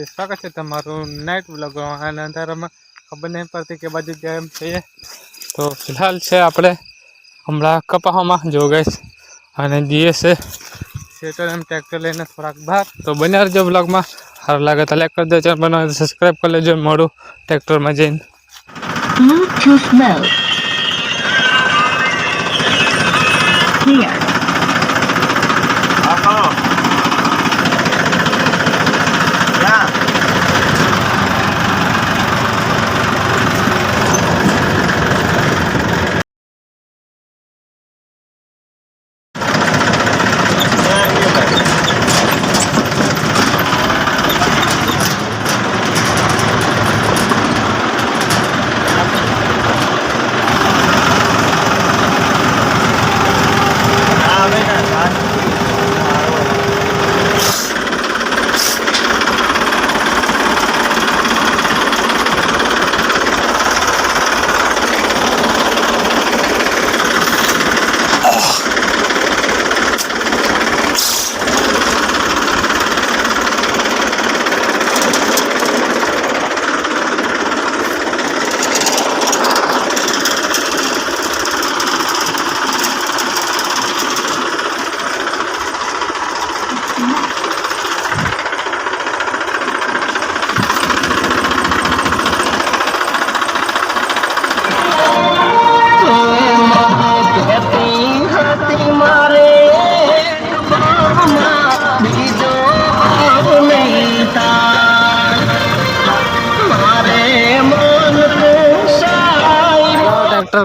સ્વાગત છે તમારું નાઇટ વ્લોગમાં અને અંધારામાં ખબર નહીં પડતી કે બાજુ જાય એમ છીએ તો ફિલહાલ છે આપણે હમણાં કપાવામાં જો ગઈશ અને જઈએ છે સેટર એમ ટ્રેક્ટર લઈને થોડાક બહાર તો બને રહેજો વ્લોગમાં સારું લાગે તો લાઈક કરી દેજો બનાવે સબસ્ક્રાઈબ કરી લેજો મોડું ટ્રેક્ટરમાં જઈને Bluetooth mode. Clear.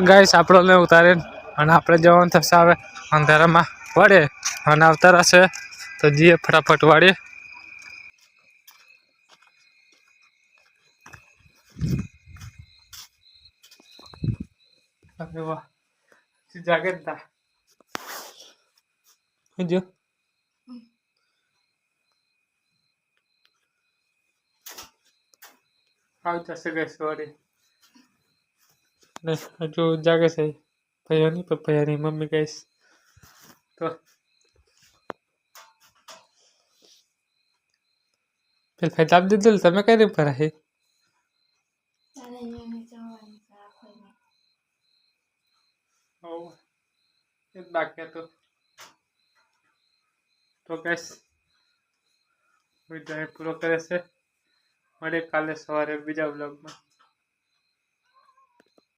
ગાઈસ આપણને ઉતારીને અને આપણે જવાનું થશે હવે અંધારામાં વળે અને આવતા રહેશે તો જઈએ ફટાફટ વાળીએ અરે વાહ જાગે જ તા જો આવી જશે ગાઈસ વાળી ને હજુ જાગે છે ભૈયાની પપ્પાની મમ્મી ગાઈસ તો પેલ ભાઈ તાપ દીધું તમે કઈ રીતે પર હે બાકી તો ગાઈસ વિડિયો પૂરો કરે છે મળે કાલે સવારે બીજા વ્લોગમાં